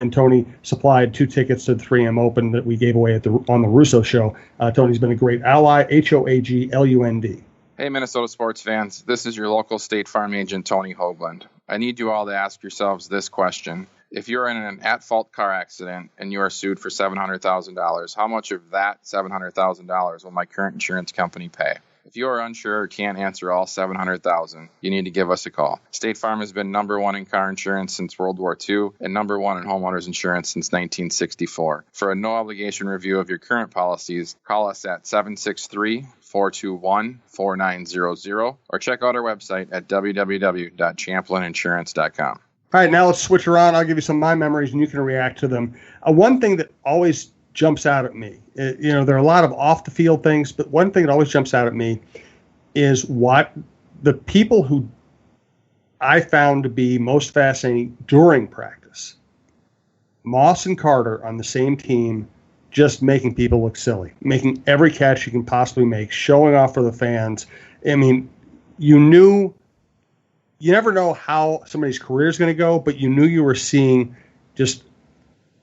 and Tony supplied 2 tickets to the 3M Open that we gave away on the Russo Show. Tony's been a great ally. Hoaglund. Hey, Minnesota sports fans. This is your local State Farm agent, Tony Hoaglund. I need you all to ask yourselves this question. If you're in an at-fault car accident and you are sued for $700,000, how much of that $700,000 will my current insurance company pay? If you are unsure or can't answer all $700,000, you need to give us a call. State Farm has been number 1 in car insurance since World War II and number 1 in homeowners insurance since 1964. For a no-obligation review of your current policies, call us at 763-421-4900 or check out our website at www.champlininsurance.com. All right, now let's switch around. I'll give you some of my memories, and you can react to them. One thing that always jumps out at me, there are a lot of off-the-field things, but one thing that always jumps out at me is what the people who I found to be most fascinating during practice. Moss and Carter on the same team, just making people look silly, making every catch you can possibly make, showing off for the fans. I mean, you never know how somebody's career is going to go, but you knew you were seeing just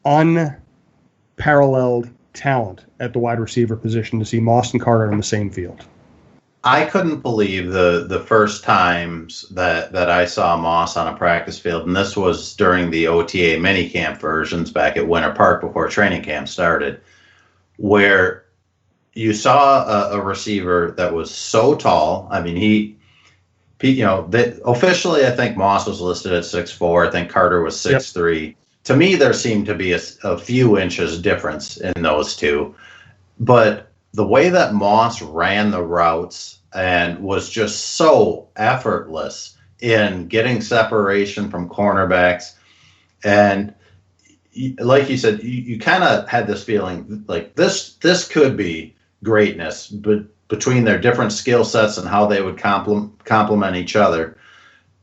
unparalleled talent at the wide receiver position to see Moss and Carter on the same field. I couldn't believe the first times that I saw Moss on a practice field, and this was during the OTA minicamp versions back at Winter Park before training camp started, where you saw a receiver that was so tall. I mean, officially, I think Moss was listed at 6'4". I think Carter was 6'3". Yep. To me, there seemed to be a few inches difference in those two. But the way that Moss ran the routes and was just so effortless in getting separation from cornerbacks. And like you said, you kind of had this feeling like this could be greatness, but between their different skill sets and how they would complement each other.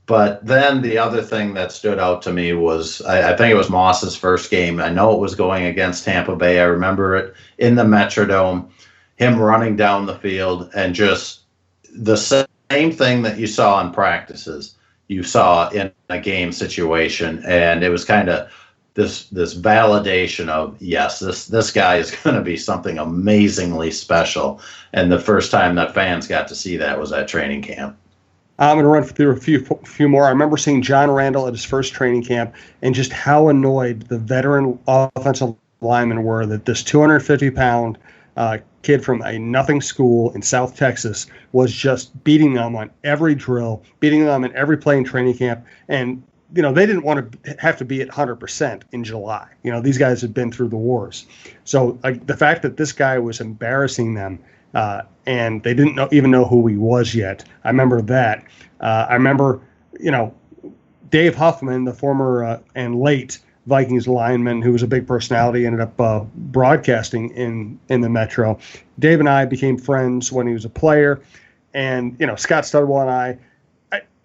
But then the other thing that stood out to me was, I think it was Moss's first game. I know it was going against Tampa Bay. I remember it in the Metrodome, him running down the field, and just the same thing that you saw in practices, you saw in a game situation. And it was kind of this validation of, yes, this guy is going to be something amazingly special. And the first time that fans got to see that was at training camp. I'm going to run through a few more. I remember seeing John Randall at his first training camp and just how annoyed the veteran offensive linemen were that this 250-pound kid from a nothing school in South Texas was just beating them on every drill, beating them in every play in training camp. And they didn't want to have to be at 100% in July. These guys had been through the wars. So the fact that this guy was embarrassing them, and they didn't even know who he was yet. I remember that. I remember, Dave Huffman, the former and late Vikings lineman who was a big personality, ended up broadcasting in the Metro. Dave and I became friends when he was a player. And, Scott Studwell and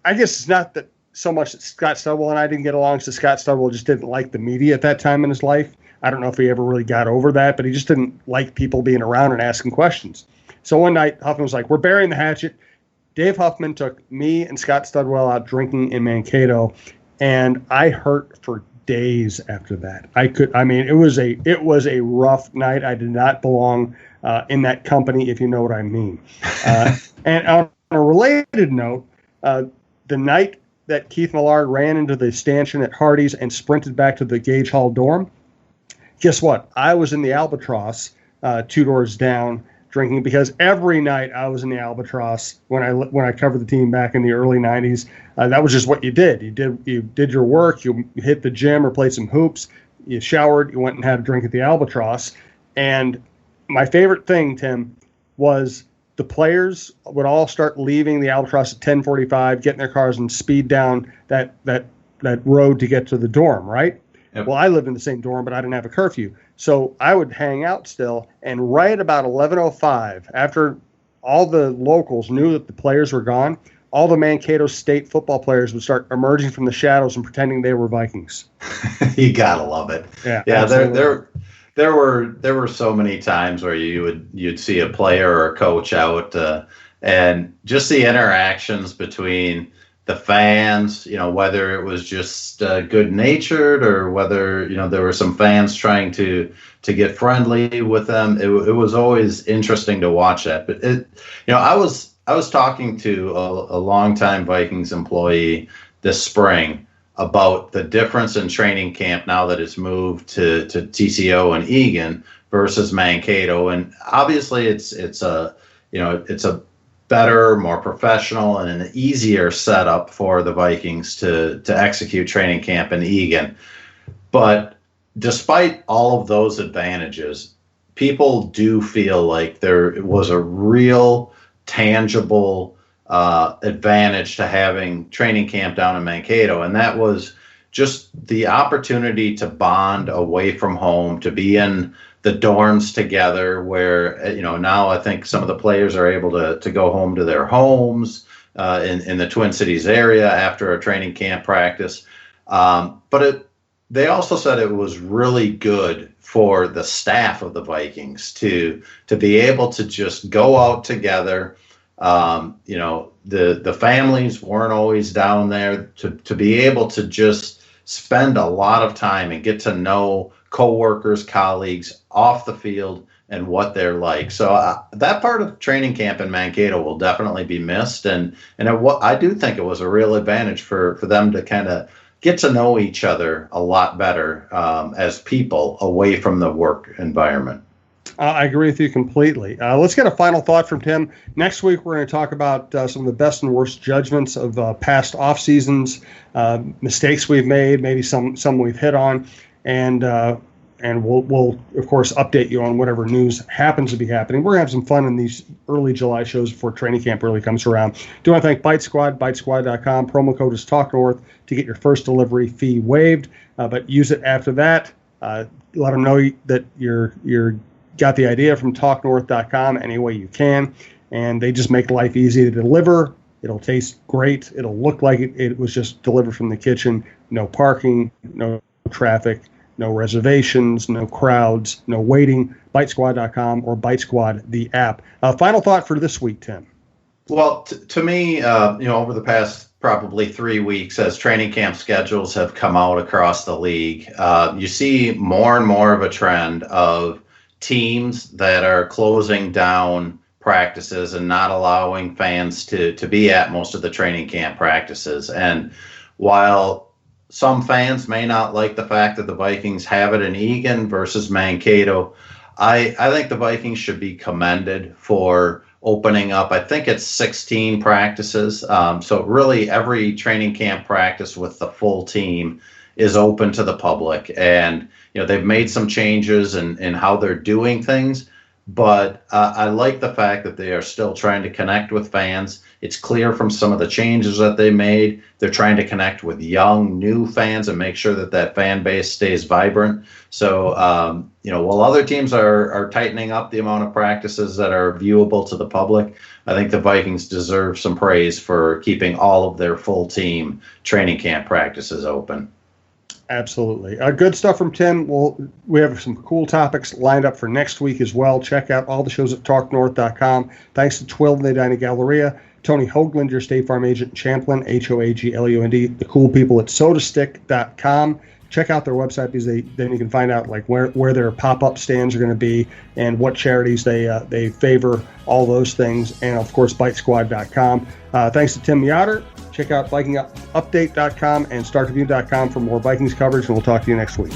I guess it's not that so much that Scott Studwell and I didn't get along, so Scott Studwell just didn't like the media at that time in his life. I don't know if he ever really got over that, but he just didn't like people being around and asking questions. So one night, Huffman was like, we're burying the hatchet. Dave Huffman took me and Scott Studwell out drinking in Mankato, and I hurt for days after that. It was a rough night. I did not belong in that company, if you know what I mean. And on a related note, the night that Keith Millard ran into the stanchion at Hardee's and sprinted back to the Gage Hall dorm, guess what? I was in the Albatross 2 doors down drinking, because every night I was in the Albatross when I covered the team back in the early 90s. That was just what you did. You did your work. You hit the gym or played some hoops. You showered. You went and had a drink at the Albatross. And my favorite thing, Tim, was the players would all start leaving the Albatross at 10:45, get in their cars and speed down that road to get to the dorm, right? Yep. Well, I lived in the same dorm, but I didn't have a curfew. So I would hang out still, and right about 11:05, after all the locals knew that the players were gone, all the Mankato State football players would start emerging from the shadows and pretending they were Vikings. You gotta love it. Yeah. There were so many times where you'd see a player or a coach out, and just the interactions between the fans, whether it was just good natured or whether, there were some fans trying to get friendly with them. It was always interesting to watch that. But I was talking to a longtime Vikings employee this spring about the difference in training camp now that it's moved to TCO and Egan versus Mankato. And obviously it's a better, more professional, and an easier setup for the Vikings to execute training camp in Egan. But despite all of those advantages, people do feel like there was a real tangible advantage to having training camp down in Mankato, and that was just the opportunity to bond away from home, to be in the dorms together, where now I think some of the players are able to go home to their homes in the Twin Cities area after a training camp practice. But they also said it was really good for the staff of the Vikings to be able to just go out together. The families weren't always down there, to be able to just spend a lot of time and get to know coworkers, colleagues off the field and what they're like. So that part of training camp in Mankato will definitely be missed. And I do think it was a real advantage for them to kind of get to know each other a lot better as people away from the work environment. I agree with you completely. Let's get a final thought from Tim. Next week, we're going to talk about some of the best and worst judgments of past off seasons, mistakes we've made, maybe some we've hit on, and we'll of course update you on whatever news happens to be happening. We're going to have some fun in these early July shows before training camp really comes around. Do want to thank Bite Squad, bitesquad.com. Promo code is TALKNORTH to get your first delivery fee waived, but use it after that. Let them know that you're got the idea from TalkNorth.com any way you can, and they just make life easy to deliver. It'll taste great. It'll look like it was just delivered from the kitchen. No parking, no traffic, no reservations, no crowds, no waiting. BiteSquad.com or Bite Squad, the app. Final thought for this week, Tim. Well, to me, over the past probably 3 weeks, as training camp schedules have come out across the league, you see more and more of a trend of teams that are closing down practices and not allowing fans to be at most of the training camp practices. And while some fans may not like the fact that the Vikings have it in Egan versus Mankato, I think the Vikings should be commended for opening up, I think it's 16 practices. So really every training camp practice with the full team is open to the public. And they've made some changes in how they're doing things, but I like the fact that they are still trying to connect with fans. It's clear from some of the changes that they made, they're trying to connect with young, new fans and make sure that fan base stays vibrant. So, while other teams are tightening up the amount of practices that are viewable to the public, I think the Vikings deserve some praise for keeping all of their full team training camp practices open. Absolutely. Good stuff from Tim. We have some cool topics lined up for next week as well. Check out all the shows at TalkNorth.com. Thanks to Twill and the Edina Galleria, Tony Hoaglund, your State Farm agent in Champlin, Hoaglund, the cool people at sodastick.com. Check out their website because then you can find out like where their pop-up stands are going to be and what charities they favor, all those things, and of course bitesquad.com. Thanks to Tim Yotter. Check out VikingUpdate.com and StarTribune.com for more Vikings coverage, and we'll talk to you next week.